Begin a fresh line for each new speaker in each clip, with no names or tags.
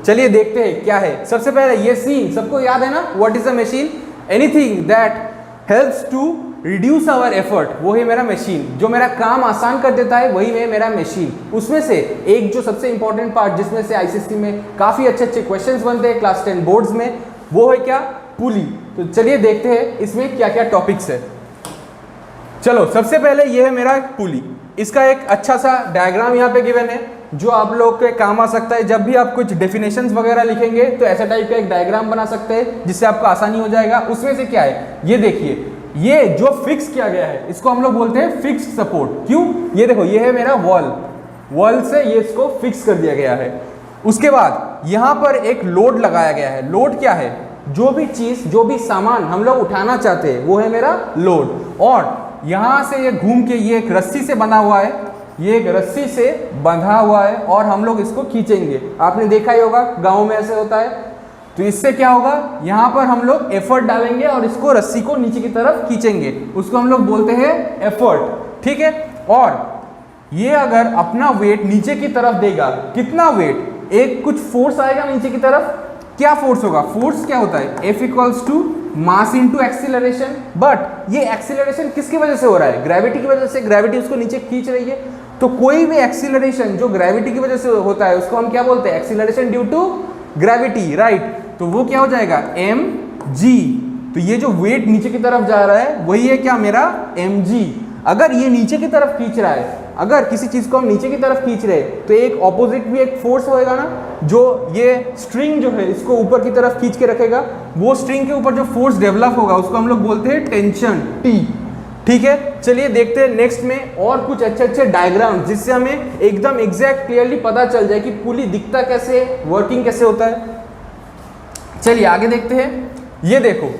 चलिए देखते हैं क्या है। सबसे पहले ये सीन सबको याद है ना, what is a machine? Anything that helps to reduce our effort, वो है मेरा मशीन। जो मेरा काम आसान कर देता है वही है मेरा मशीन। उसमें से एक जो सबसे इंपॉर्टेंट पार्ट जिसमें से आईसीएसई में काफ़ी अच्छे अच्छे क्वेश्चंस बनते हैं क्लास 10 बोर्ड्स में, वो है क्या? पुली। तो चलिए देखते हैं इसमें क्या क्या टॉपिक्स है। चलो सबसे पहले ये है मेरा पुली। इसका एक अच्छा सा डायग्राम यहाँ पे गिवन है जो आप लोग के काम आ सकता है। जब भी आप कुछ डेफिनेशंस वगैरह लिखेंगे तो ऐसा टाइप का एक डायग्राम बना सकते हैं जिससे आपको आसानी हो जाएगा। उसमें से क्या है ये देखिए, ये जो फिक्स किया गया है इसको हम लोग बोलते हैं फिक्स सपोर्ट। क्यों? ये देखो, ये है मेरा वॉल से ये इसको फिक्स कर दिया गया है। उसके बाद यहाँ पर एक लोड लगाया गया है। लोड क्या है? जो भी चीज, जो भी सामान हम लोग उठाना चाहते हैं वो है मेरा लोड। और यहाँ से ये घूम के ये एक रस्सी से बंधा हुआ है, ये एक रस्सी से बंधा हुआ है और हम लोग इसको खींचेंगे। आपने देखा ही होगा गाँव में ऐसे होता है। तो इससे क्या होगा, यहाँ पर हम लोग एफर्ट डालेंगे और इसको रस्सी को नीचे की तरफ खींचेंगे, उसको हम लोग बोलते हैं एफर्ट। ठीक है। और ये अगर अपना वेट नीचे की तरफ देगा, कितना वेट? एक कुछ फोर्स आएगा नीचे की तरफ। क्या फोर्स होगा? फोर्स क्या होता है? F equals to mass into acceleration. But ये एक्सीलरेशन किसकी वजह से हो रहा है? ग्रेविटी की वजह से। ग्रेविटी उसको नीचे खींच रही है। तो कोई भी एक्सीलरेशन जो ग्रेविटी की वजह से होता है उसको हम क्या बोलते हैं? Acceleration due to gravity, right. तो वो क्या हो जाएगा? mg। तो ये जो वेट नीचे की तरफ जा रहा है वही है क्या? मेरा mg। अगर ये नीचे की तरफ खींच रहा है, अगर किसी चीज को हम नीचे की तरफ खींच रहे हैं तो एक ऑपोजिट भी एक फोर्स होएगा ना, जो ये स्ट्रिंग जो है इसको ऊपर की तरफ खींच के रखेगा। वो स्ट्रिंग के ऊपर जो फोर्स डेवलप होगा उसको हम लोग बोलते हैं टेंशन, T। ठीक है। चलिए देखते हैं नेक्स्ट में और कुछ अच्छे अच्छे डायग्राम जिससे हमें एकदम एग्जैक्ट क्लियरली पता चल जाए कि पुली दिखता कैसे है, वर्किंग कैसे होता है। चलिए आगे देखते हैं। ये देखो,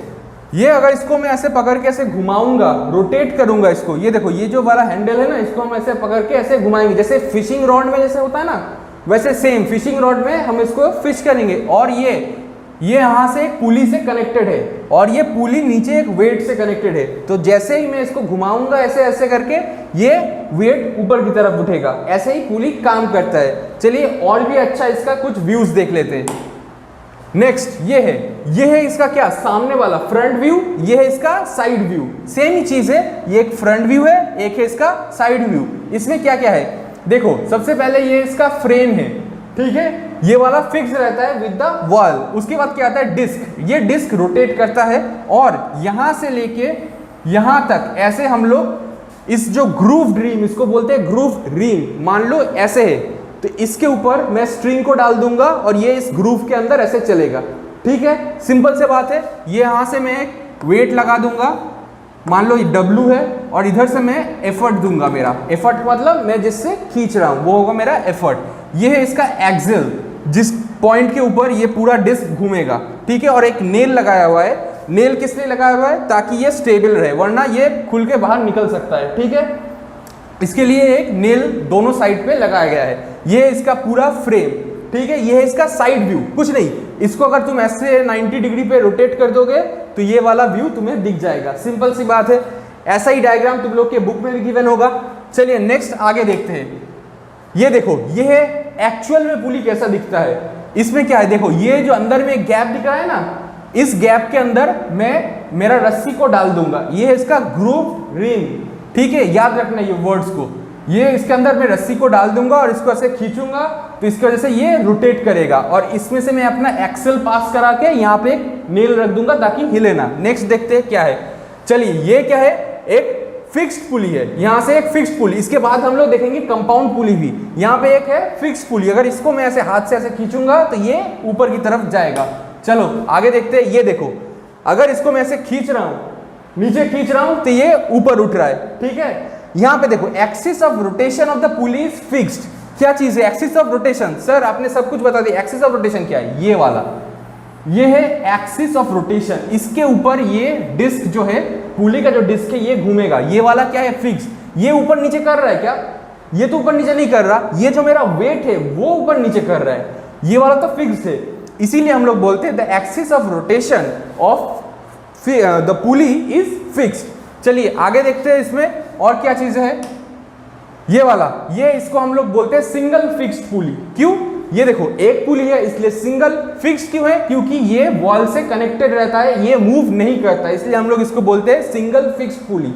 ये अगर इसको मैं ऐसे पकड़ के ऐसे घुमाऊंगा, रोटेट करूंगा इसको, ये देखो ये जो वाला हैंडल है ना, इसको हम ऐसे पकड़ के ऐसे घुमाएंगे। जैसे फिशिंग रॉड में जैसे होता है ना, वैसे सेम फिशिंग रॉड में हम इसको फिश करेंगे। और ये यहाँ से एक पुली से कनेक्टेड है और ये पुली नीचे एक वेट से कनेक्टेड है। तो जैसे ही मैं इसको घुमाऊंगा ऐसे ऐसे करके, ये वेट ऊपर की तरफ उठेगा। ऐसे ही पुली काम करता है। चलिए और भी अच्छा इसका कुछ व्यूज देख लेते हैं। नेक्स्ट ये है इसका क्या? सामने वाला फ्रंट व्यू, ये है इसका साइड व्यू। सेम ही चीज है, ये एक फ्रंट व्यू है, एक है इसका साइड व्यू। इसमें क्या क्या है देखो। सबसे पहले ये इसका फ्रेम है, ठीक है। ये वाला फिक्स रहता है विद द वॉल। उसके बाद क्या आता है? डिस्क। ये डिस्क रोटेट करता है और यहां से लेके यहां तक ऐसे हम लोग इस जो ग्रूव रीम, इसको बोलते हैं ग्रूव रीम। मान लो ऐसे है तो इसके ऊपर मैं स्ट्रिंग को डाल दूंगा और ये इस ग्रूव के अंदर ऐसे चलेगा। ठीक है, सिंपल से बात है। ये यहां से मैं एक वेट लगा दूंगा, मान लो ये W है, और इधर से मैं एफर्ट दूंगा। मेरा एफर्ट मतलब मैं जिससे खींच रहा हूं वो होगा मेरा एफर्ट। ये है इसका एक्सेल, जिस पॉइंट के ऊपर ये पूरा डिस्क घूमेगा। ठीक है। और एक नेल लगाया हुआ है। नेल किस लिए लगाया हुआ है? ताकि ये स्टेबल रहे, वरना ये खुल के बाहर निकल सकता है। ठीक है। इसके लिए एक नेल दोनों साइड पे लगाया गया है। ये इसका पूरा फ्रेम। ठीक है। ये है इसका साइड व्यू। कुछ नहीं, इसको अगर तुम ऐसे 90 डिग्री पे रोटेट कर दोगे तो ये वाला व्यू तुम्हें दिख जाएगा। सिंपल सी बात है। ऐसा ही डायग्राम तुम लोग के बुक में भी गिवन होगा। चलिए नेक्स्ट आगे देखते हैं। ये देखो, ये है एक्चुअल में पुली कैसा दिखता है। इसमें क्या है देखो, ये जो अंदर में एक गैप दिख रहा है ना, इस गैप के अंदर मैं मेरा रस्सी को डाल दूंगा। ये है इसका ग्रूव रिंग। ठीक है, याद रखना ये वर्ड्स को। ये इसके अंदर मैं रस्सी को डाल दूंगा और इसको ऐसे खींचूंगा तो इसकी वजह से ये रोटेट करेगा। और इसमें से मैं अपना एक्सेल पास करा के यहाँ पे एक नेल रख दूंगा ताकि हिले ना। नेक्स्ट देखते हैं क्या है। चलिए ये क्या है? एक फिक्स्ड पुली है। यहाँ से एक फिक्स्ड पुली। इसके बाद हम लोग देखेंगे कंपाउंड पुली भी। यहाँ पे एक है फिक्स्ड पुली। अगर इसको मैं ऐसे हाथ से ऐसे खींचूंगा तो ये ऊपर की तरफ जाएगा। चलो आगे देखते हैं। ये देखो, अगर इसको मैं ऐसे खींच रहा हूं, नीचे खींच रहा हूं तो ये ऊपर उठ रहा है। ठीक है। यहां पे देखो, axis of rotation of the pulley is fixed. क्या चीज है एक्सिस ऑफ रोटेशन? सर आपने सब कुछ बता दिया। एक्सिस ऑफ रोटेशन क्या है? ये वाला, ये है एक्सिस ऑफ रोटेशन। इसके ऊपर ये डिस्क जो है, पुली का जो डिस्क है, ये घूमेगा। ये वाला क्या है? फिक्स्ड। ये ऊपर नीचे कर रहा है क्या? ये तो ऊपर नीचे नहीं कर रहा। ये जो मेरा वेट है वो ऊपर नीचे कर रहा है। ये वाला तो फिक्स्ड है। इसीलिए हम लोग बोलते हैं the axis of rotation of the pulley is fixed. चलिए आगे देखते हैं इसमें और क्या चीज है। ये वाला, ये इसको हम लोग बोलते हैं सिंगल फिक्स्ड पुली। क्यों? ये देखो एक पुली है इसलिए सिंगल। फिक्स क्यों है? क्योंकि ये वॉल से कनेक्टेड रहता है, ये मूव नहीं करता, इसलिए हम लोग इसको बोलते हैं सिंगल फिक्स्ड पुली।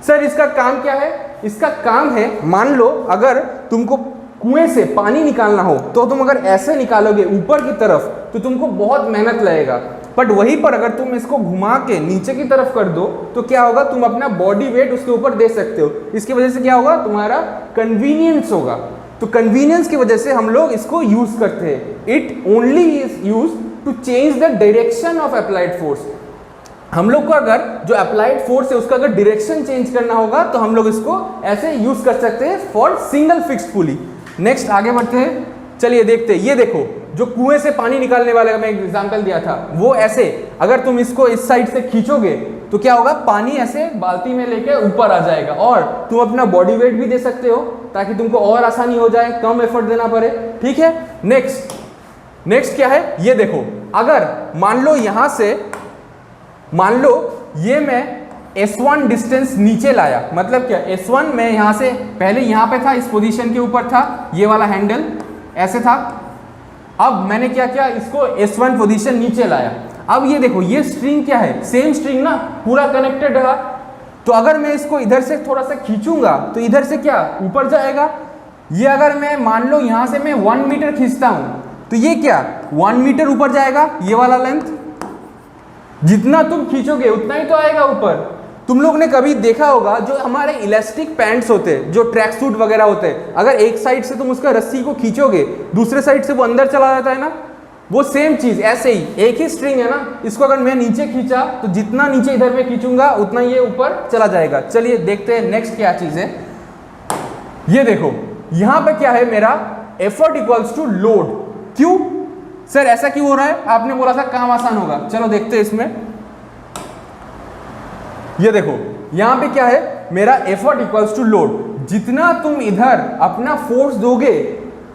सर इसका काम क्या है? इसका काम है, मान लो अगर तुमको कुएं से पानी निकालना हो तो तुम अगर ऐसे निकालोगे ऊपर की तरफ तो तुमको बहुत मेहनत लगेगा, बट वहीं पर अगर तुम इसको घुमा के नीचे की तरफ कर दो तो क्या होगा, तुम अपना बॉडी वेट उसके ऊपर दे सकते हो। इसकी वजह से क्या होगा, तुम्हारा कन्वीनियंस होगा। तो कन्वीनियंस की वजह से हम लोग इसको यूज करते हैं। It only is use to change the direction of applied force. हम लोग को अगर जो अप्लाइड फोर्स है उसका अगर डायरेक्शन चेंज करना होगा तो हम लोग इसको ऐसे यूज कर सकते हैं for single fixed pulley. Next आगे बढ़ते हैं, चलिए देखते हैं। ये देखो जो कुएं से पानी निकालने वाले का मैं एक एग्जांपल दिया था, वो ऐसे अगर तुम इसको इस साइड से खींचोगे तो क्या होगा, पानी ऐसे बाल्टी में लेके ऊपर आ जाएगा, और तुम अपना बॉडी वेट भी दे सकते हो ताकि तुमको और आसानी हो जाए, कम एफर्ट देना पड़े। ठीक है, नेक्स्ट क्या है, ये देखो अगर मान लो यहां से, मान लो ये मैं S1 डिस्टेंस नीचे लाया, मतलब क्या, S1 मैं यहां से पहले यहां पे था, इस पोजीशन के ऊपर था, ये वाला हैंडल ऐसे था। अब मैंने क्या किया, इसको S1 पोजीशन नीचे लाया। अब ये देखो ये स्ट्रिंग क्या है, सेम स्ट्रिंग ना, पूरा कनेक्टेड रहा। तो अगर मैं इसको इधर से थोड़ा सा खींचूंगा तो इधर से क्या ऊपर जाएगा। ये अगर मैं मान लो यहां से मैं 1 मीटर खींचता हूं तो ये क्या 1 मीटर ऊपर जाएगा, ये वाला लेंथ। जितना तुम खींचोगे उतना ही तो आएगा ऊपर। तुम लोग ने कभी देखा होगा जो हमारे इलास्टिक पैंट्स होते हैं, जो ट्रैक सूट वगैरह होते हैं, अगर एक साइड से तुम उसका रस्सी को खींचोगे दूसरे साइड से वो अंदर चला जाता है ना, वो सेम चीज ऐसे ही, एक ही स्ट्रिंग है ना, इसको अगर मैं नीचे खींचा तो जितना नीचे इधर में खींचूंगा उतना ये ऊपर चला जाएगा। चलिए देखते हैं नेक्स्ट क्या चीज है। ये देखो यहां पे क्या है, मेरा एफर्ट इक्वल्स टू लोड। क्यों सर ऐसा क्यों हो रहा है? आपने बोला था काम आसान होगा, चलो देखते हैं इसमें। ये देखो यहां पे क्या है, मेरा एफर्ट इक्वल्स टू लोड। जितना तुम इधर अपना फोर्स दोगे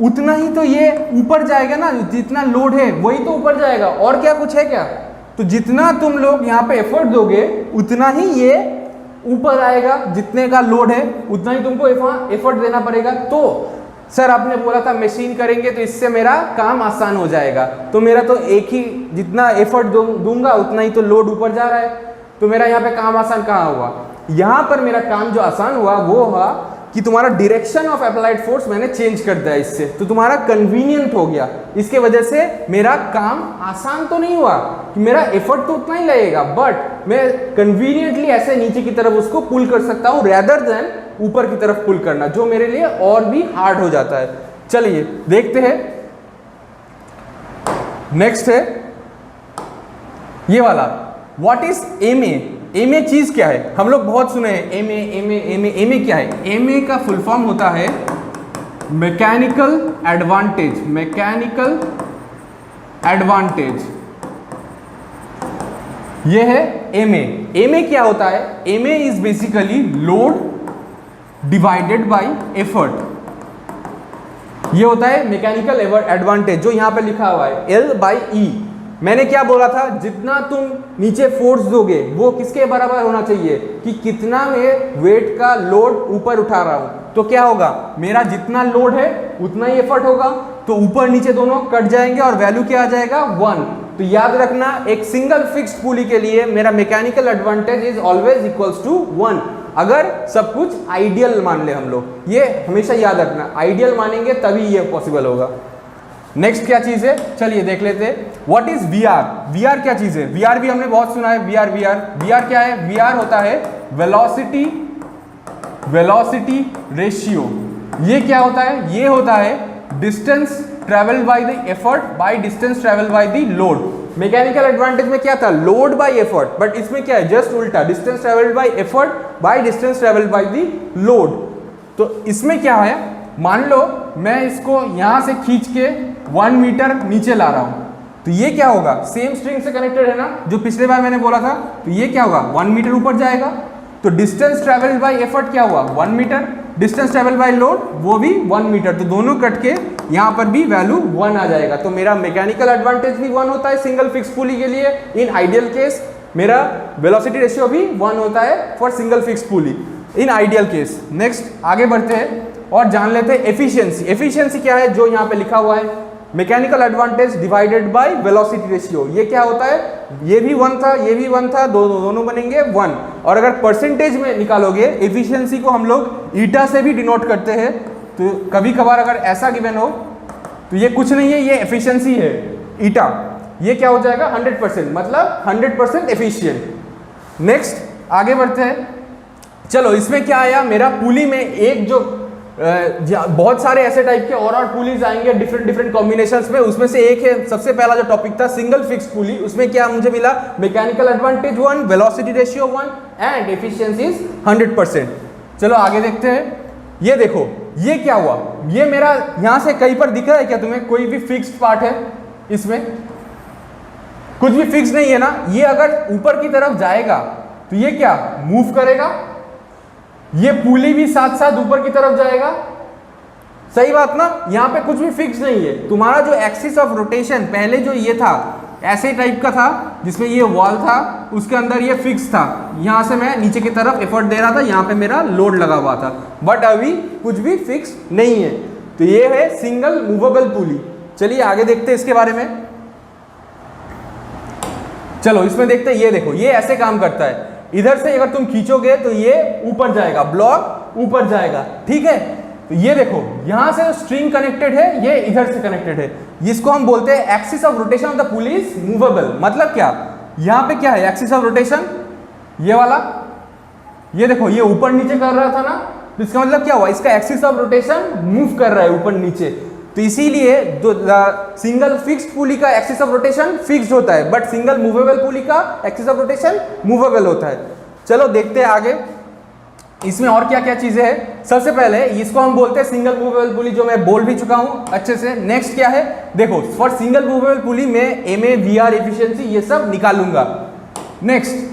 उतना ही तो ये ऊपर जाएगा ना, जितना लोड है वही तो ऊपर जाएगा, और क्या कुछ है क्या? तो जितना तुम लोग यहाँ पे एफर्ट दोगे उतना ही ये ऊपर आएगा, जितने का लोड है उतना ही तुमको एफर्ट देना पड़ेगा। तो सर आपने बोला था मशीन करेंगे तो इससे मेरा काम आसान हो जाएगा, तो मेरा तो एक ही जितना एफर्ट दूंगा उतना ही तो लोड ऊपर जा रहा है, तो मेरा यहाँ पे काम आसान कहाँ हुआ? यहाँ पर मेरा काम जो आसान हुआ वो हुआ कि तुम्हारा डायरेक्शन ऑफ अप्लाइड फोर्स मैंने चेंज कर दिया इससे, तो तुम्हारा कन्वीनियंट हो गया। इसके वजह से मेरा काम आसान तो नहीं हुआ कि मेरा एफर्ट तो उतना ही लगेगा, बट मैं कन्वीनियंटली ऐसे नीचे की तरफ उसको पुल कर सकता हूँ रेदर देन ऊपर की तरफ पुल करना, जो मेरे लिए और भी हार्ड हो जाता है। चलिए देखते हैं नेक्स्ट है ये वाला, व्हाट इज एमए। एमए चीज क्या है? हम लोग बहुत सुने हैं एमए एमए एमए। एमए क्या है? एमए का फुल फॉर्म होता है मैकेनिकल एडवांटेज। मैकेनिकल एडवांटेज ये है एमए। एमए क्या होता है? MA is basically load divided by effort. ये होता है मैकेनिकल एडवांटेज, जो यहां पे लिखा हुआ है L/E। मैंने क्या बोला था, जितना तुम नीचे फोर्स दोगे वो किसके बराबर होना चाहिए, कि कितना मैं वेट का लोड ऊपर उठा रहा हूं, तो क्या होगा, मेरा जितना लोड है उतना ही एफर्ट होगा, तो ऊपर नीचे दोनों कट जाएंगे और वैल्यू क्या आ जाएगा 1। तो याद रखना एक सिंगल फिक्स्ड पुली के लिए मेरा mechanical advantage is always equals to 1। अगर सब कुछ आइडियल मान ले हम लोग, ये हमेशा याद रखना, आइडियल मानेंगे तभी ये पॉसिबल होगा। नेक्स्ट क्या चीज है, चलिए देख लेते हैं। What is VR. वीआर क्या चीज है? वीआर भी हमने बहुत सुना है। वीआर क्या है? वीआर होता है वेलोसिटी रेशियो। ये क्या होता है? ये होता है distance travel by the effort by distance travel by the load. Mechanical advantage में क्या था, लोड बाय एफर्ट, बट इसमें क्या है, जस्ट उल्टा, distance travelled by effort by distance travelled by the load. तो इसमें क्या है, मान लो मैं इसको यहां से खींच के 1 मीटर नीचे ला रहा हूं, तो ये क्या होगा, सेम स्ट्रिंग से कनेक्टेड है ना, जो पिछले बार मैंने बोला था, तो ये क्या होगा 1 मीटर ऊपर जाएगा। तो डिस्टेंस ट्रेवल्ड बाय एफर्ट क्या हुआ 1 metre, distance travel by load वो भी 1 मीटर, तो दोनों कट के यहाँ पर भी वैल्यू 1 आ जाएगा। तो मेरा मैकेनिकल एडवांटेज भी 1 होता है सिंगल फिक्स पुली के लिए इन आइडियल केस, मेरा वेलोसिटी रेशियो भी 1 होता है for single fix pulley in ideal case. Next आगे बढ़ते हैं और जान लेते हैं एफिशिएंसी। एफिशिएंसी क्या है, जो यहाँ पे लिखा हुआ है mechanical advantage divided by velocity ratio. ये क्या होता है, ये भी 1 था, ये भी 1 था, दोनों बनेंगे 1। और अगर परसेंटेज में निकालोगे, एफिशिएंसी को हम लोग ईटा से भी डिनोट करते हैं। तो कभी कभार अगर ऐसा गिवन हो तो ये कुछ नहीं है, ये एफिशिएंसी है ईटा। ये क्या हो जाएगा 100%, मतलब 100% एफिशिएंट। नेक्स्ट आगे बढ़ते हैं। चलो इसमें क्या आया, मेरा पुली में एक जो बहुत सारे ऐसे टाइप के और पुलीज आएंगे डिफरेंट कॉम्बिनेशंस में। उसमें से एक है, सबसे पहला जो टॉपिक था सिंगल फिक्स पुली, उसमें क्या मुझे मिला, mechanical advantage 1, velocity ratio 1 and efficiency is 100%। चलो आगे देखते हैं। ये देखो ये क्या हुआ, ये मेरा यहां से कहीं पर दिख रहा है क्या तुम्हें, कोई भी फिक्स्ड पार्ट है इसमें? कुछ भी फिक्स नहीं है ना। ये अगर ऊपर की तरफ जाएगा तो ये क्या मूव करेगा, ये पुली भी साथ साथ ऊपर की तरफ जाएगा। सही बात ना, यहां पे कुछ भी फिक्स नहीं है। तुम्हारा जो एक्सिस ऑफ रोटेशन पहले जो ये था ऐसे टाइप का था, जिसमें ये वॉल था, उसके अंदर ये फिक्स था। यहां से मैं नीचे की तरफ एफर्ट दे रहा था, यहां पे मेरा लोड लगा हुआ था, बट अभी कुछ भी फिक्स नहीं है। तो ये है सिंगल मूवेबल पुली। चलिए आगे देखते हैं इसके बारे में। चलो इसमें देखते हैं। ये देखो ये ऐसे काम करता है, इधर से अगर तुम खींचोगे तो ये ऊपर जाएगा, ब्लॉक ऊपर जाएगा, ठीक है। तो ये देखो यहां से स्ट्रिंग कनेक्टेड है, ये इधर से कनेक्टेड है। इसको हम बोलते हैं axis of rotation of the pulley is movable. मतलब क्या, यहां पे क्या है एक्सिस ऑफ रोटेशन, ये वाला, ये देखो ये ऊपर नीचे कर रहा था ना, तो इसका मतलब क्या हुआ, इसका एक्सिस ऑफ रोटेशन मूव कर रहा है ऊपर नीचे। तो इसीलिए जो सिंगल फिक्स्ड पुली का एक्सिस ऑफ रोटेशन फिक्स्ड होता है, बट सिंगल मूवेबल पुली का एक्सिस ऑफ रोटेशन मूवेबल होता है। चलो देखते हैं आगे इसमें और क्या क्या चीजें हैं। सबसे पहले इसको हम बोलते हैं सिंगल मूवेबल पुली, जो मैं बोल भी चुका हूं अच्छे से। नेक्स्ट क्या है, देखो फॉर सिंगल मूवेबल पुली में MA VR एफिशिएंसी ये सब निकालूंगा। नेक्स्ट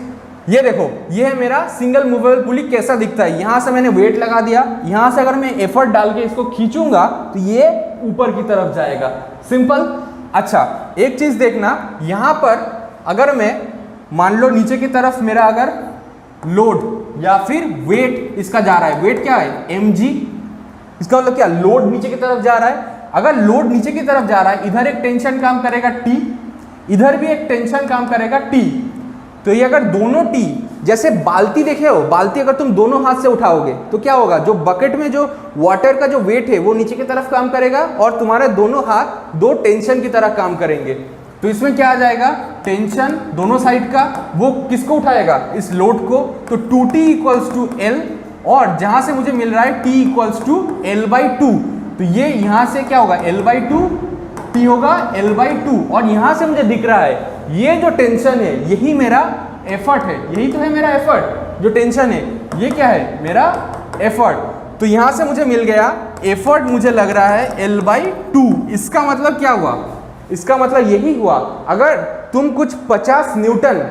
ये देखो ये है मेरा सिंगल मूवेबल पुली, कैसा दिखता है। यहां से मैंने वेट लगा दिया, यहां से अगर मैं एफर्ट डाल के इसको खींचूंगा तो ये ऊपर की तरफ जाएगा, सिंपल। अच्छा एक चीज देखना, यहां पर अगर मैं मान लो नीचे की तरफ मेरा अगर लोड या फिर वेट इसका जा रहा है, वेट क्या है mg, इसका मतलब क्या, लोड नीचे की तरफ जा रहा है। अगर लोड नीचे की तरफ जा रहा है, इधर एक टेंशन काम करेगा T, इधर भी एक टेंशन काम करेगा T। तो ये अगर दोनों T, जैसे बाल्टी देखे हो, बाल्टी अगर तुम दोनों हाथ से उठाओगे तो क्या होगा, जो बकेट में जो वाटर का जो वेट है वो नीचे की तरफ काम करेगा और तुम्हारे दोनों हाथ दो टेंशन की तरह काम करेंगे। तो इसमें क्या आ जाएगा, टेंशन दोनों साइड का, वो किसको उठाएगा, इस लोड को। तो 2T इक्वल्स टू L, और जहां से मुझे मिल रहा है T इक्वल्स टू L/2, तो ये यहां से क्या होगा L/2, T होगा L/2। और यहां से मुझे दिख रहा है ये जो टेंशन है यही मेरा एफर्ट है, यही तो है मेरा एफर्ट। जो टेंशन है ये क्या है, मेरा एफर्ट। तो यहां से मुझे मिल गया एफर्ट, मुझे लग रहा है L/2। इसका मतलब क्या हुआ, इसका मतलब यही हुआ, अगर तुम कुछ 50 न्यूटन,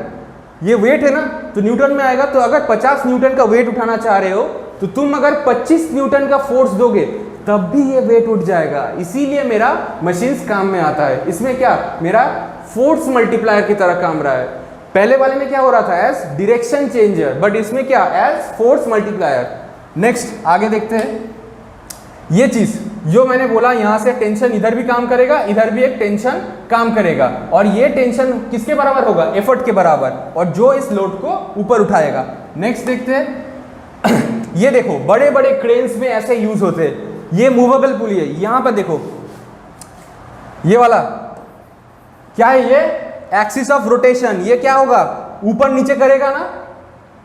ये वेट है ना तो न्यूटन में आएगा, तो अगर 50 न्यूटन का वेट उठाना चाह रहे हो तो तुम अगर 25 न्यूटन का फोर्स दोगे तब भी ये वेट उठ जाएगा। इसीलिए मेरा मशीन्स काम में आता है। इसमें क्या, मेरा फोर्स मल्टीप्लायर की तरह काम रहा है। पहले वाले में क्या हो रहा था, एज डायरेक्शन चेंजर, बट इसमें क्या, एज फोर्स मल्टीप्लायर। नेक्स्ट आगे देखते हैं। ये चीज जो मैंने बोला, यहां से टेंशन इधर भी काम करेगा, इधर भी एक टेंशन काम करेगा, और ये टेंशन किसके बराबर होगा, एफर्ट के बराबर, और जो इस लोड को ऊपर उठाएगा। नेक्स्ट देखते हैं। ये देखो बड़े बड़े क्रेन्स में ऐसे यूज होते हैं। ये मूवेबल पुली है, यहां पर देखो ये वाला क्या है, ये एक्सिस ऑफ रोटेशन। ये क्या होगा, ऊपर नीचे करेगा ना,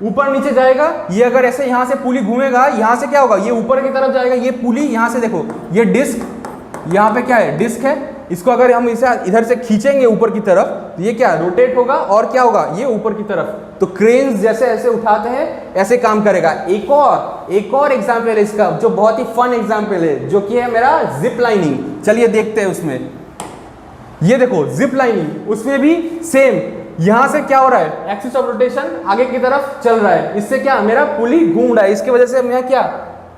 ऊपर नीचे जाएगा। ये अगर ऐसे यहां से पुली घूमेगा, यहां से क्या होगा, ये ऊपर की तरफ जाएगा। ये पुली यहां से देखो, ये डिस्क, यहां पे क्या है, डिस्क है। इसको अगर हम इसे इधर से खींचेंगे ऊपर की तरफ तो ये क्या रोटेट होगा, और क्या होगा, ये ऊपर की तरफ। तो क्रेन्स जैसे ऐसे उठाते हैं ऐसे काम करेगा। एक और एग्जाम्पल है इसका, जो बहुत ही फन एग्जाम्पल है, जो कि है मेरा जिप लाइनिंग। चलिए देखते हैं उसमें। ये देखो जिप लाइनिंग, उसमें भी सेम, यहां से क्या हो रहा है, एक्सिस ऑफ रोटेशन आगे की तरफ चल रहा है। इससे क्या, मेरा पुली घूम रहा है, इसकी वजह से मैं क्या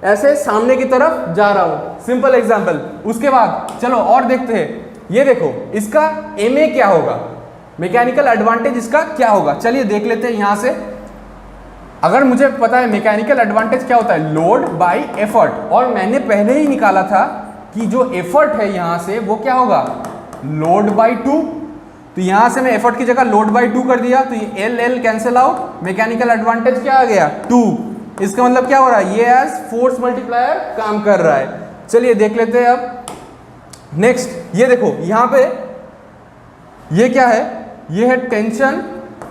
ऐसे सामने की तरफ जा रहा हूं। Simple example. उसके बाद चलो और देखते हैं। ये देखो इसका MA क्या होगा, मैकेनिकल एडवांटेज इसका क्या होगा। चलिए देख लेते हैं यहां से। अगर मुझे पता है मैकेनिकल एडवांटेज क्या होता है, लोड बाय एफर्ट, और मैंने पहले ही निकाला था कि जो एफर्ट है यहाँ से वो क्या होगा, लोड बाई 2। तो यहाँ से मैं एफर्ट की जगह लोड बाई 2 कर दिया, तो ये L L cancel out, mechanical advantage क्या आ गया 2। इसका मतलब क्या हो रहा है, ये एज फोर्स मल्टीप्लायर काम कर रहा है। चलिए देख लेते हैं अब नेक्स्ट। ये देखो यहाँ पे ये क्या है, ये है टेंशन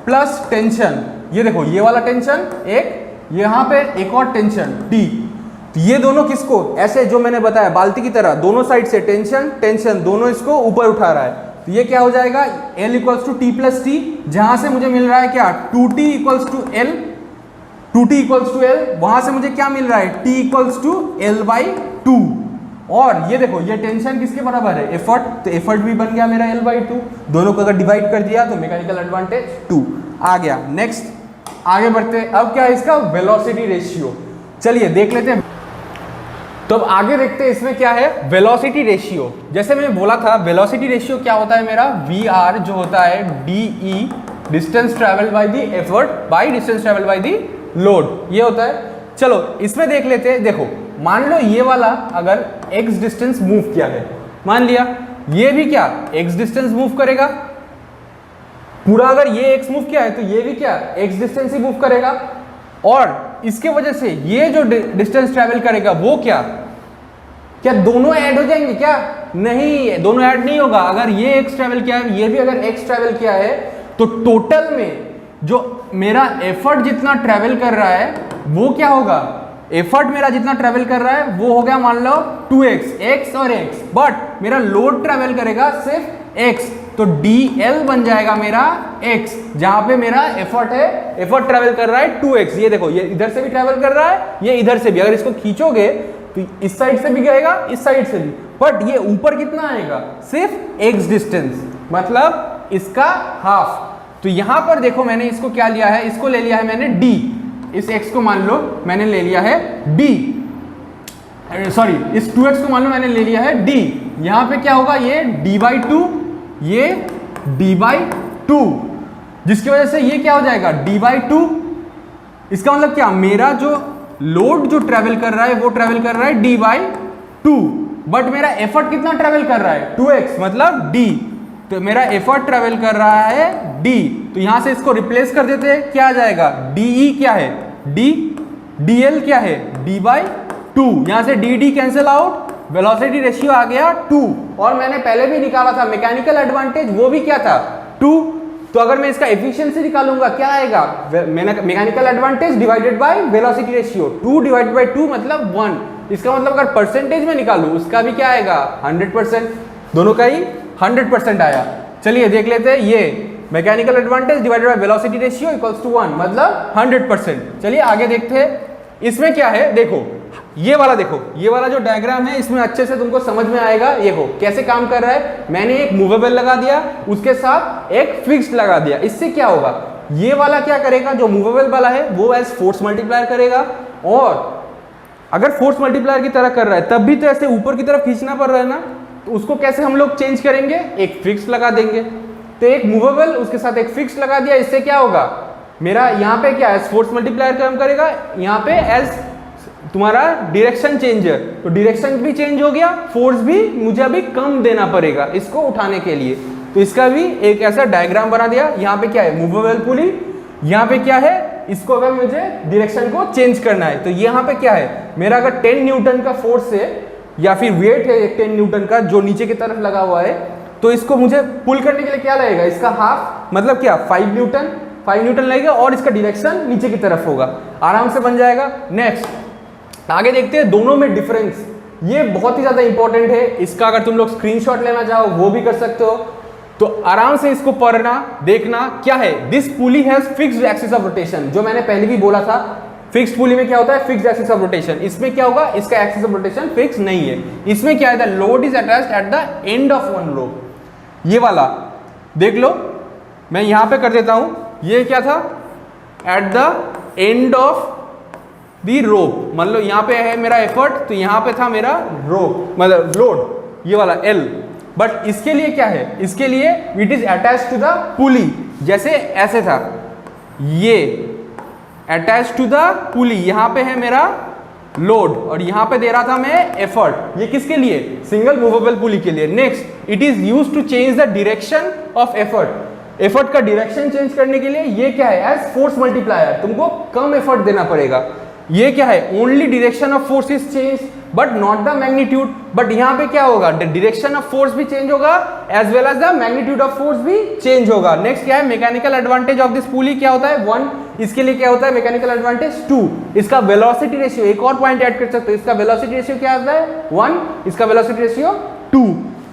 प्लस टेंशन। ये देखो ये वाला टेंशन एक, यहाँ पे एक और टेंशन टी। तो ये दोनों किसको ऐसे जो मैंने बताया बाल्टी की तरह दोनों साइड से टेंशन टेंशन दोनों इसको ऊपर उठा रहा है। तो ये क्या हो जाएगा, L equals to T plus T, जहां से मुझे मिल रहा है क्या 2t equals to L, 2t equals to L, वहां से मुझे क्या मिल रहा है t equals to L by 2। और ये देखो ये टेंशन किसके बराबर है, एफर्ट, तो एफर्ट भी बन गया मेरा L बाई 2। दोनों को अगर डिवाइड कर दिया तो मैकेनिकल एडवांटेज 2 आ गया। नेक्स्ट आगे बढ़ते हैं, अब क्या है इसका वेलोसिटी रेशियो। चलिए देख लेते हैं। तो अब आगे देखते हैं इसमें क्या है, वेलोसिटी रेशियो। जैसे मैंने बोला था वेलोसिटी रेशियो क्या होता है मेरा, VR जो होता है DE distance travel by the effort by distance travel by the load, ये होता है। चलो इसमें देख लेते हैं। देखो मान लो ये वाला अगर x डिस्टेंस मूव किया है, मान लिया ये भी क्या x डिस्टेंस मूव करेगा पूरा, अगर ये x मूव किया है तो ये भी क्या x डिस्टेंस ही मूव करेगा। और इसके वजह से ये जो डिस्टेंस ट्रेवल करेगा वो क्या दोनों ऐड हो जाएंगे क्या, नहीं दोनों ऐड नहीं होगा। अगर ये x ट्रेवल किया है ये भी अगर x ट्रेवल किया है तो टोटल में जो मेरा एफर्ट जितना ट्रेवल कर रहा है वो क्या होगा, एफर्ट मेरा जितना ट्रेवल कर रहा है वो हो गया मान लो 2x, x और x, बट मेरा लोड ट्रेवल करेगा सिर्फ x, तो dl बन जाएगा मेरा x, जहां पे मेरा एफर्ट है, एफर्ट ट्रेवल कर रहा है 2x। ये देखो ये इधर से भी ट्रेवल कर रहा है, ये इधर से भी, अगर इसको खींचोगे तो इस साइड से भी जाएगा इस साइड से भी, बट ये ऊपर कितना आएगा सिर्फ x डिस्टेंस, मतलब इसका हाफ। तो यहां पर देखो मैंने इसको क्या लिया है, इसको ले लिया है मैंने d, इस x को मान लो मैंने ले लिया है d, सॉरी इस 2x को मान लो मैंने ले लिया है d। यहां पे क्या होगा, ये d बाई 2, ये d बाई 2, जिसकी वजह से ये क्या हो जाएगा d बाई 2। इसका मतलब क्या, मेरा जो लोड जो ट्रेवल कर रहा है वो ट्रेवल कर रहा है d बाई 2, बट मेरा एफर्ट कितना ट्रेवल कर रहा है 2x, मतलब d। तो मेरा एफर्ट ट्रेवल कर रहा है d, तो यहां से इसको रिप्लेस कर देते हैं, क्या आ जाएगा de क्या है d, dl क्या है d बाई 2, यहां से dd cancel out, velocity ratio आ गया 2। और मैंने पहले भी निकाला था मैकेनिकल एडवांटेज, वो भी क्या था 2। तो अगर मैं इसका एफिशिएंसी निकालूंगा क्या आएगा, mechanical advantage divided by velocity ratio, 2 divided by 2 मतलब 1। इसका मतलब अगर परसेंटेज में निकालूं उसका भी क्या आएगा 100%, दोनों का ही 100% आया। चलिए देख लेते हैं, ये mechanical advantage divided by velocity ratio equals to 1 मतलब 100%। चलिए आगे देखते हैं इसमें क्या है। देखो ये वाला, देखो ये वाला जो डायग्राम है इसमें अच्छे से तुमको समझ में आएगा। ये हो कैसे काम कर रहा है, मैंने एक मूवेबल लगा दिया उसके साथ एक फिक्स्ड लगा दिया। इससे क्या होगा, ये वाला क्या करेगा, जो मूवेबल वाला है वो एज फोर्स मल्टीप्लायर करेगा, और अगर फोर्स मल्टीप्लायर की तरह कर रहा है तब भी तो ऐसे ऊपर की तरफ खींचना पड़ रहा है ना, तो उसको कैसे हम लोग चेंज करेंगे, एक फिक्स लगा देंगे। तो एक मूवेबल उसके साथ एक फिक्स लगा दिया, इससे क्या होगा मेरा यहाँ पे क्या एज फोर्स मल्टीप्लायर काम करेगा, यहाँ पे एज तुम्हारा डायरेक्शन चेंजर, तो डायरेक्शन भी चेंज हो गया, फोर्स भी मुझे अभी कम देना पड़ेगा इसको उठाने के लिए। तो इसका भी एक ऐसा डायग्राम बना दिया। यहाँ पे क्या है मूवेबल पुली, यहाँ पे क्या है, इसको अगर मुझे डायरेक्शन को चेंज करना है तो यहाँ पे क्या है, मेरा अगर 10 न्यूटन का फोर्स है या फिर वेट है 10 न्यूटन का जो नीचे की तरफ लगा हुआ है, तो इसको मुझे पुल करने के लिए क्या लगेगा, इसका हाफ मतलब क्या 5 न्यूटन लगेगा, और इसका डायरेक्शन नीचे की तरफ होगा, आराम से बन जाएगा। नेक्स्ट आगे देखते हैं दोनों में डिफरेंस, ये बहुत ही ज्यादा इंपॉर्टेंट है। इसका अगर तुम लोग स्क्रीनशॉट लेना चाहो वो भी कर सकते हो, तो आराम से इसको पढ़ना देखना। क्या है, this pulley has fixed axis of rotation, जो मैंने पहले भी बोला था फिक्स्ड पुली में क्या होता है फिक्स्ड एक्सिस ऑफ रोटेशन। इसमें क्या होगा, इसका एक्सिस ऑफ रोटेशन फिक्स नहीं है। इसमें क्या है, the load is attached at the end of one rope. ये वाला देख लो, मैं यहां पे कर देता हूं, ये क्या था, at the end of the rope, मतलब यहाँ पे है मेरा एफर्ट, तो यहाँ पे था मेरा रोप मतलब लोड, ये वाला L। बट इसके लिए क्या है, इसके लिए it is attach to the pulley, जैसे ऐसे था, ये अटैच टू द पुली, यहाँ पे है मेरा लोड, और यहां पे दे रहा था मैं एफर्ट। ये किसके लिए? सिंगल मूवेबल पुली के लिए। Next, it is used to change the direction of effort. Effort का डायरेक्शन चेंज करने के लिए ये क्या है? एज फोर्स मल्टीप्लायर, तुमको कम एफर्ट देना पड़ेगा। ये क्या है? Only direction of force is change but not the magnitude. But यहां पे क्या होगा? डायरेक्शन ऑफ फोर्स भी चेंज होगा as well as the magnitude of force भी चेंज होगा। नेक्स्ट क्या है? Mechanical advantage of this pulley क्या होता है? 1। इसके लिए क्या होता है? Mechanical advantage 2। इसका वेलोसिटी रेशियो, एक और पॉइंट ऐड कर सकते हो, इसका वेलोसिटी रेशियो क्या आता है? 1। इसका वेलोसिटी रेशियो 2।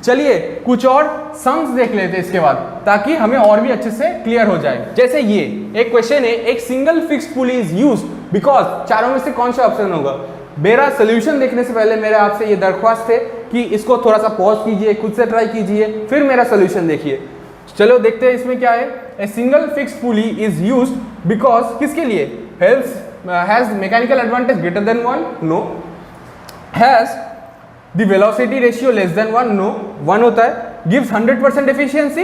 चलिए कुछ और सम्स देख लेते हैं इसके बाद, ताकि हमें और भी अच्छे से क्लियर हो जाए। जैसे ये एक क्वेश्चन है, एक single fixed pulley is used because, चारों में से कौन सा ऑप्शन होगा? मेरा सोल्यूशन देखने से पहले मेरे आपसे ये दरख्वास्त है कि इसको थोड़ा सा पॉज कीजिए, खुद से ट्राई कीजिए, फिर मेरा सोल्यूशन देखिए। चलो देखते हैं इसमें क्या है। A single fixed pulley is used because, किसके लिए? Helps has mechanical advantage greater than 1? No. Has the velocity ratio less than 1? No. 1 होता है। Gives 100% efficiency?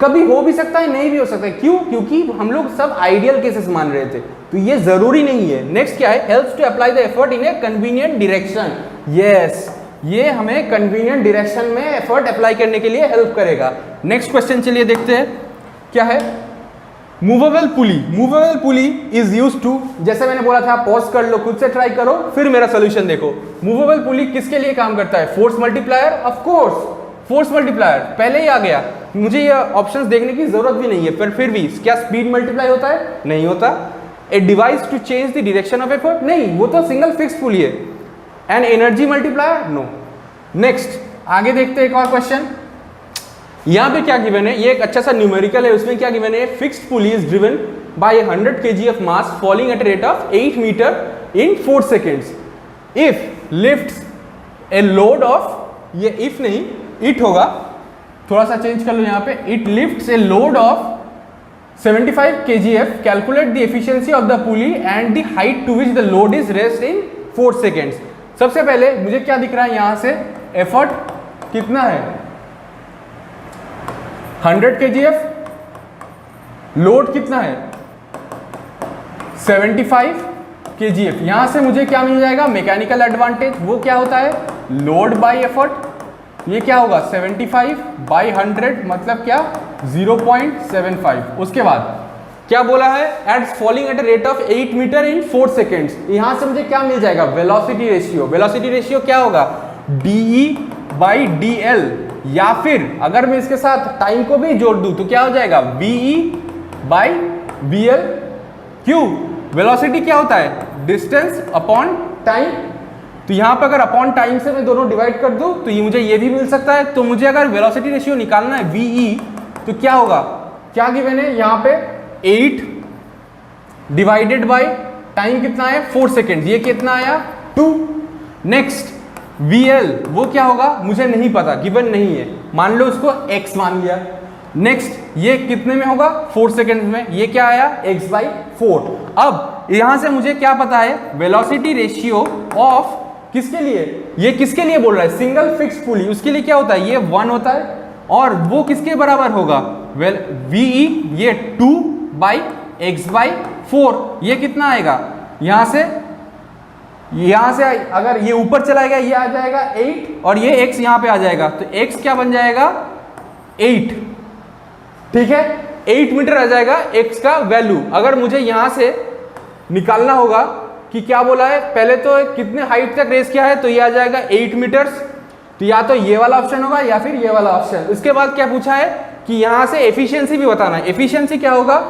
कभी हो भी सकता है, नहीं भी हो सकता है। क्यों? क्योंकि हम लोग सब आइडियल केसेस मान रहे थे, तो ये जरूरी नहीं है। नेक्स्ट क्या है? Helps to apply the effort in a convenient direction. Yes, ये हमें कन्वीनियंट डायरेक्शन में एफर्ट अप्लाई करने के लिए हेल्प करेगा। नेक्स्ट क्वेश्चन चलिए देखते हैं क्या है। Movable pulley. Movable pulley is used to, जैसे मैंने बोला था, पॉज कर लो, खुद से ट्राई करो, फिर मेरा सोल्यूशन देखो। मूवेबल पुली किसके लिए काम करता है? Force multiplier, of course force multiplier पहले ही आ गया, मुझे ये ऑप्शंस देखने की जरूरत भी नहीं है। पर फिर भी क्या स्पीड मल्टीप्लाई होता है? नहीं होता। A device to change the direction of effort? नहीं, वो तो सिंगल फिक्स्ड पुली है। An energy multiplier? No. Next आगे देखते हैं एक और क्वेश्चन। यहां पे क्या गिवन है? ये एक अच्छा सा न्यूमेरिकल है, उसमें क्या गिवन है? Fixed pulley is driven by 100 kg of mass falling at rate of 8 metre in 4 seconds if lifts a load of, ये इफ नहीं इट होगा, थोड़ा सा चेंज कर लो यहाँ पे, it lifts a load of 75 kgf, calculate the efficiency of the pulley and the height to which the load is rest in 4 seconds। सबसे पहले मुझे क्या दिख रहा है यहां से? एफर्ट कितना है? 100 kgf। लोड कितना है? 75 kgf। यहां से मुझे क्या मिल जाएगा? Mechanical advantage. वो क्या होता है? Load bye effort. ये क्या होगा? 75 बाई 100 मतलब क्या? 0.75। उसके बाद क्या बोला है? At falling at rate of 8 metre in 4 seconds। यहां से मुझे क्या मिल जाएगा? Velocity ratio. वेलोसिटी रेशियो क्या होगा? DE बाई DL, या फिर अगर मैं इसके साथ टाइम को भी जोड़ दूं तो क्या हो जाएगा? VE by BL। क्यों? वेलोसिटी क्या होता है? Distance upon time. तो यहां पर अगर अपॉन टाइम से मैं दोनों डिवाइड कर दूं तो ये मुझे ये भी मिल सकता है। तो मुझे अगर वेलोसिटी रेशियो निकालना है VE, तो क्या होगा? क्या गिवन है यहां पे? 8 डिवाइडेड बाय टाइम कितना है? 4 seconds। ये कितना आया? 2। नेक्स्ट VL, वो क्या होगा? मुझे नहीं पता, गिवन नहीं है, मान लो उसको x मान लिया। नेक्स्ट ये कितने में होगा? 4 seconds में। ये क्या आया? x/4। अब यहां से मुझे क्या पता है? वेलोसिटी रेशियो ऑफ, किसके लिए? ये किसके लिए बोल रहा है? सिंगल फिक्स्ड पुली, उसके लिए क्या होता है? ये 1 होता है, और वो किसके बराबर होगा? वेल VE, ये 2/x/4। ये कितना आएगा? यहां से अगर ये ऊपर चला गया, ये आ जाएगा 8, और ये x यहां पे आ जाएगा, तो x क्या बन जाएगा? 8। ठीक है, 8 मीटर आ जाएगा x का वैल्यू। अगर मुझे यहां से निकालना होगा कि क्या बोला है, पहले तो कितने हाइट तक रेस किया है, तो ये आ जाएगा 8 मीटर्स। तो या तो ये वाला ऑप्शन होगा या फिर ये वाला ऑप्शन। उसके बाद क्या पूछा है कि यहां से एफिशिएंसी भी बताना है। एफिशिएंसी क्या होगा?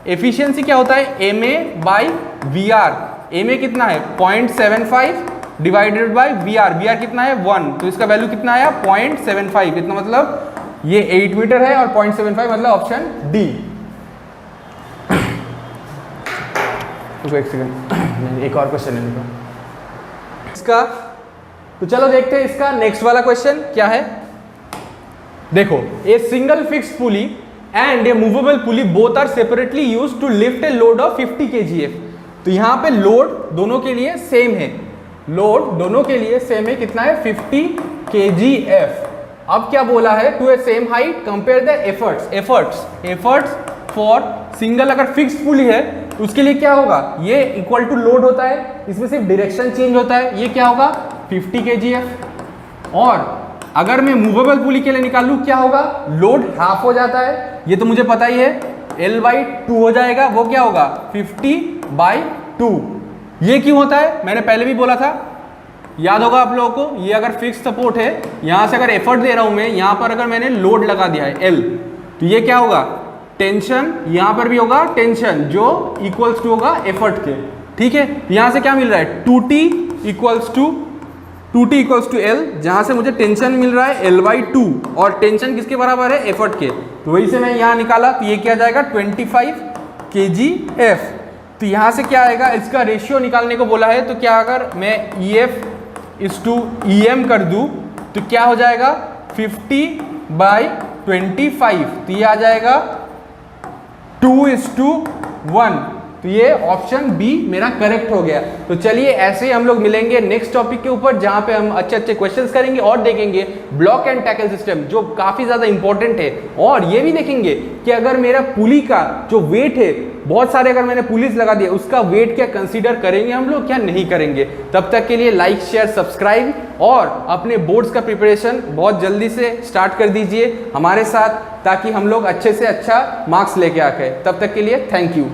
एफिशिएंसी क्या होता है? MA/VR। MA कितना है? 0.75 डिवाइडेड बाय VR। VR कितना है? 1। तो इसका वैल्यू कितना आया? 0.75। इतना मतलब ये 8 मीटर है, और 0.75 मतलब ऑप्शन डी। एक सेकंड, एक और क्वेश्चन है इसका, तो चलो देखते हैं इसका नेक्स्ट वाला क्वेश्चन क्या है। देखो, a single fixed pulley and a movable pulley both are separately used to lift a load of 50 kgf। तो यहां पे लोड दोनों के लिए सेम है, लोड दोनों के लिए सेम है। कितना है? 50 kgf। अब क्या बोला है? To a same height compare the efforts for single, अगर फिक्स्ड पुली है उसके लिए क्या होगा, ये इक्वल टू लोड होता है, इसमें सिर्फ डायरेक्शन चेंज होता है, ये क्या होगा 50 kgf। और अगर मैं मूवेबल पुली के लिए निकालूं क्या होगा, लोड हाफ हो जाता है, ये तो मुझे पता ही है, L/2 हो जाएगा, वो क्या होगा 50/2। ये क्यों होता है, मैंने पहले भी बोला था, याद होगा आप लोगों को, ये अगर फिक्स सपोर्ट है, यहां से अगर एफर्ट दे रहा हूं मैं, यहां पर अगर मैंने लोड लगा दिया है L, तो ये क्या होगा टेंशन, यहां पर भी होगा टेंशन जो इक्वल्स टू होगा एफर्ट के, ठीक है। यहां से क्या मिल रहा है 2T इक्वल्स टू L, जहां से मुझे टेंशन मिल रहा है L/2 और टेंशन किसके बराबर है, एफर्ट के, तो वही से मैं यहां निकाला, तो ये क्या जाएगा 25 kgf। तो यहां से क्या आएगा, इसका रेशियो निकालने को बोला है, तो क्या अगर मैं EF/EM कर दूं तो क्या हो जाएगा 50/25, तो ये आ जाएगा 2:1, तो ये ऑप्शन बी मेरा करेक्ट हो गया। तो चलिए ऐसे ही हम लोग मिलेंगे नेक्स्ट टॉपिक के ऊपर, जहां पे हम अच्छे अच्छे क्वेश्चंस करेंगे और देखेंगे ब्लॉक एंड टैकल सिस्टम जो काफी ज्यादा इंपॉर्टेंट है, और ये भी देखेंगे कि अगर मेरा पुली का जो वेट है, बहुत सारे अगर मैंने पुलिस लगा दिया, उसका वेट क्या कंसीडर करेंगे हम लोग क्या नहीं करेंगे। तब तक के लिए लाइक शेयर सब्सक्राइब, और अपने बोर्ड्स का प्रिपरेशन बहुत जल्दी से स्टार्ट कर दीजिए हमारे साथ, ताकि हम लोग अच्छे से अच्छा मार्क्स लेके आके। तब तक के लिए थैंक यू।